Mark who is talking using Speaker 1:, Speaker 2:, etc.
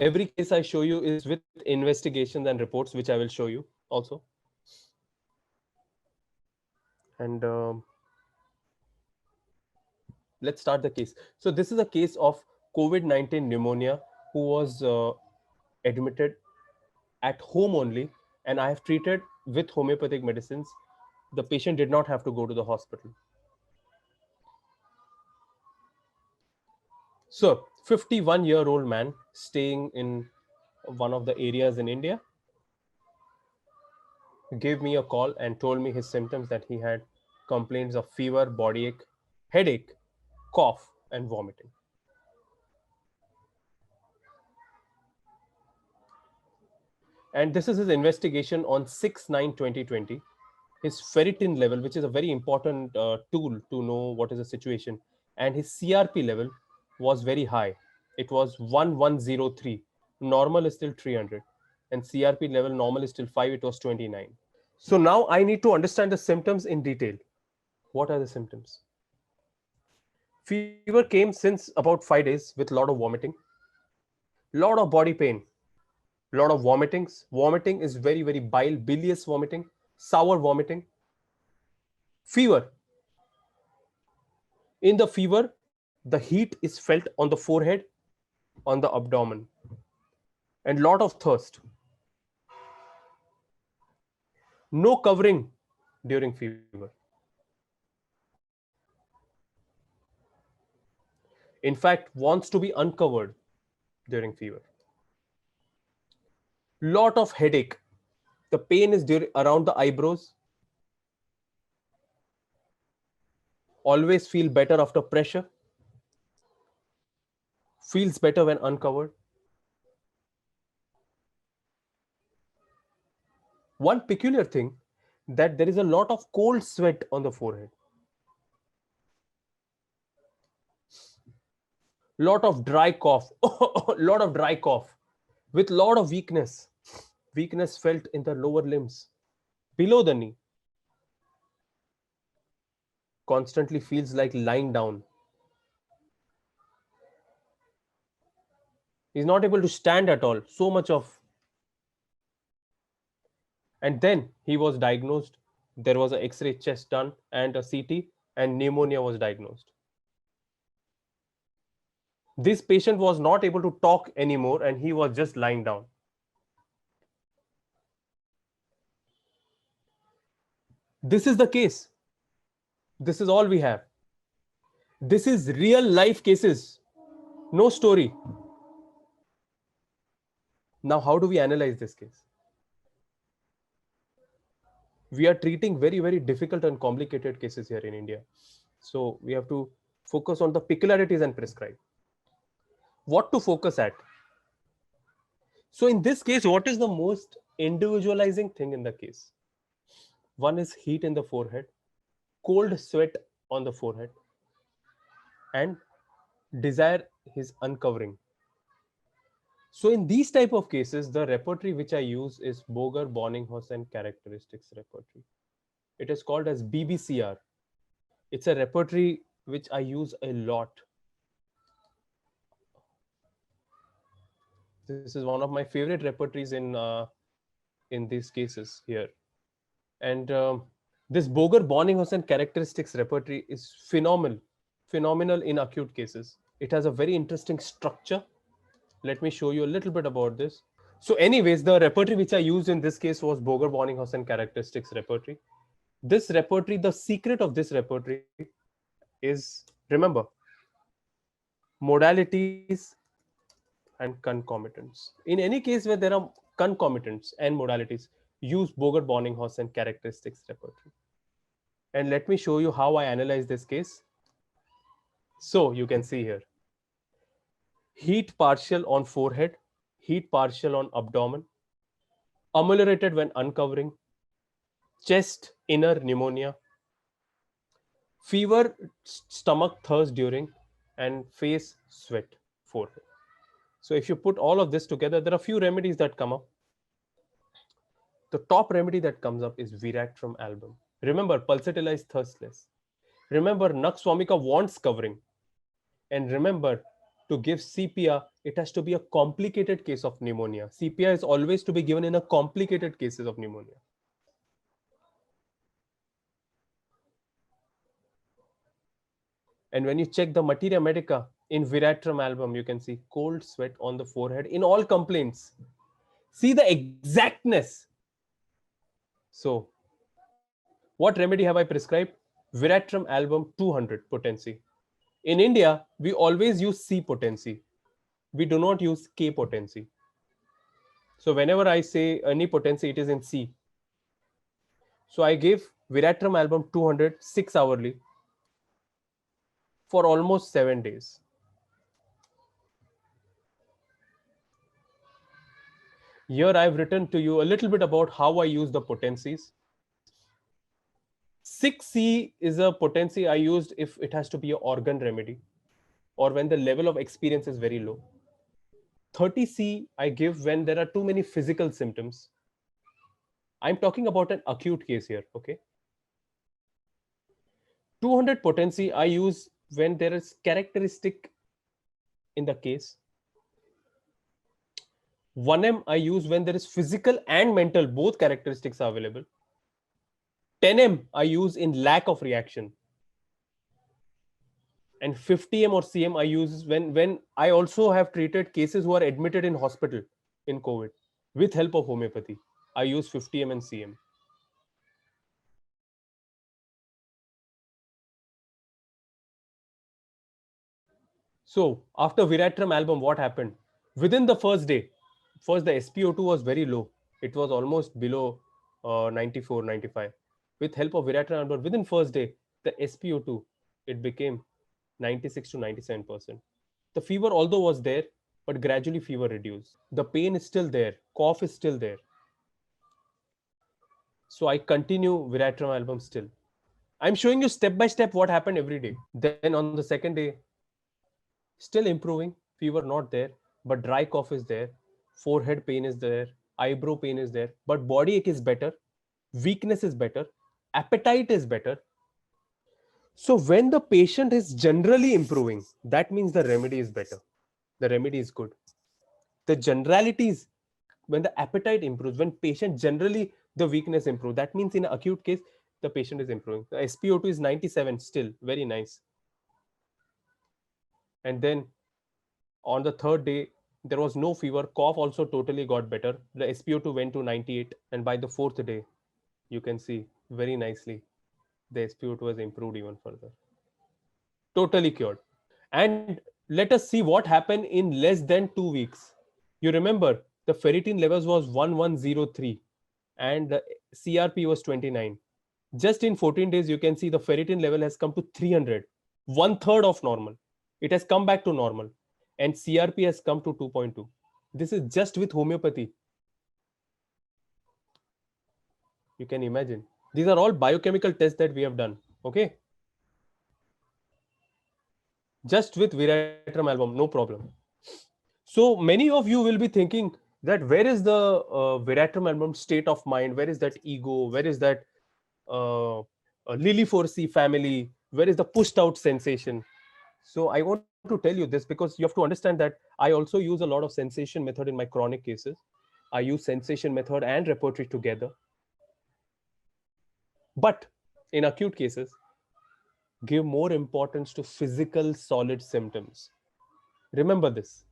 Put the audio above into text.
Speaker 1: every case I show you is with investigations and reports, which I will show you also. And let's start the case. So this is a case of COVID-19 pneumonia who was admitted at home only, and I have treated with homeopathic medicines. The patient did not have to go to the hospital. So 51-year-old man staying in one of the areas in India gave me a call and told me his symptoms, that he had complaints of fever, body ache, headache, cough, and vomiting. And this is his investigation on 6/9/2020. His ferritin level, which is a very important tool to know what is the situation, and his CRP level was very high. It was 1103. Normal is still 300. And CRP level normal is still 5. It was 29. So now I need to understand the symptoms in detail. What are the symptoms? Fever came since about 5 days with a lot of vomiting, lot of body pain, lot of vomitings. Vomiting is very, very bilious vomiting, sour vomiting. Fever. In the fever, the heat is felt on the forehead, on the abdomen, and lot of thirst. No covering during fever. In fact, wants to be uncovered during fever. Lot of headache. The pain is around the eyebrows. Always feel better after pressure. Feels better when uncovered. One peculiar thing, that there is a lot of cold sweat on the forehead. Lot of dry cough. Lot of dry cough with lot of weakness. Weakness felt in the lower limbs, below the knee. Constantly feels like lying down. He's not able to stand at all. So much of. And then he was diagnosed. There was an X-ray chest done and a CT, and pneumonia was diagnosed. This patient was not able to talk anymore, and he was just lying down. This is the case. This is all we have. This is real life cases. No story. Now, how do we analyze this case? We are treating very, very difficult and complicated cases here in India. So we have to focus on the peculiarities and prescribe. What to focus at? So in this case, what is the most individualizing thing in the case? One is heat in the forehead, cold sweat on the forehead, and desire his uncovering. So in these type of cases, the repertory which I use is Boger, Boeninghausen characteristics repertory. It is called as BBCR. It's a repertory which I use a lot. This is one of my favorite repertories in these cases here. And this Boger, Boeninghausen characteristics repertory is phenomenal in acute cases. It has a very interesting structure. Let me show you a little bit about this. So anyways, the repertory which I used in this case was Boger, Boeninghausen characteristics repertory. This repertory, the secret of this repertory is, remember, modalities and concomitants. In any case where there are concomitants and modalities, use Boger, Boeninghausen characteristics repertory. And let me show you how I analyze this case. So you can see here, heat partial on forehead, heat partial on abdomen, ameliorated when uncovering, chest inner pneumonia, fever, stomach thirst during, and face sweat forehead. So if you put all of this together, there are a few remedies that come up. The top remedy that comes up is Viract from album. Remember, pulsatilla is thirstless. Remember, Nux vomica wants covering. And remember, To give CPR, it has to be a complicated case of pneumonia. CPR is always to be given in a complicated cases of pneumonia. And when you check the materia medica in Viratram album, you can see cold sweat on the forehead in all complaints. See the exactness. So, what remedy have I prescribed? Viratram album 200 potency. In India, we always use C potency. We do not use K potency. So, whenever I say any potency, it is in C. So, I gave Viratram album 200 6 hourly for almost 7 days. Here, I've written to you a little bit about how I use the potencies. 6C is a potency I used if it has to be an organ remedy or when the level of experience is very low. 30C I give when there are too many physical symptoms. I'm talking about an acute case here, okay? 200 potency I use when there is characteristic in the case. 1M I use when there is physical and mental, both characteristics are available. 10M I use in lack of reaction. And 50M or CM I use when I also have treated cases who are admitted in hospital in COVID with help of homeopathy. I use 50M and CM. So after Viratram album, what happened? Within the first day, first the SpO2 was very low. It was almost below 94, 95. With help of Viratram album, within first day, the SpO2, it became 96 to 97%. The fever, although was there, but gradually fever reduced. The pain is still there. Cough is still there. So I continue Viratram album still. I'm showing you step by step what happened every day. Then on the second day, still improving, fever not there, but dry cough is there, forehead pain is there, eyebrow pain is there, but body ache is better, weakness is better, appetite is better. So when the patient is generally improving, that means the remedy is better. The remedy is good. The generalities, when the appetite improves, when patient generally the weakness improves, that means in an acute case, the patient is improving. The SpO2 is 97 still, very nice. And then on the third day, there was no fever. Cough also totally got better. The SpO2 went to 98. And by the fourth day, you can see very nicely the SpO2 has improved even further. Totally cured. And let us see what happened in less than 2 weeks. You remember the ferritin levels was 1103 and the CRP was 29. Just in 14 days, you can see the ferritin level has come to 300, one third of normal. It has come back to normal. And CRP has come to 2.2. This is just with homeopathy. You can imagine. These are all biochemical tests that we have done. Okay. Just with Viratram album, no problem. So many of you will be thinking that where is the Viratram album state of mind? Where is that ego? Where is that Lily Forcy family? Where is the pushed out sensation? So I want to tell you this because you have to understand that I also use a lot of sensation method in my chronic cases. I use sensation method and repertory together. But in acute cases, give more importance to physical solid symptoms. Remember this.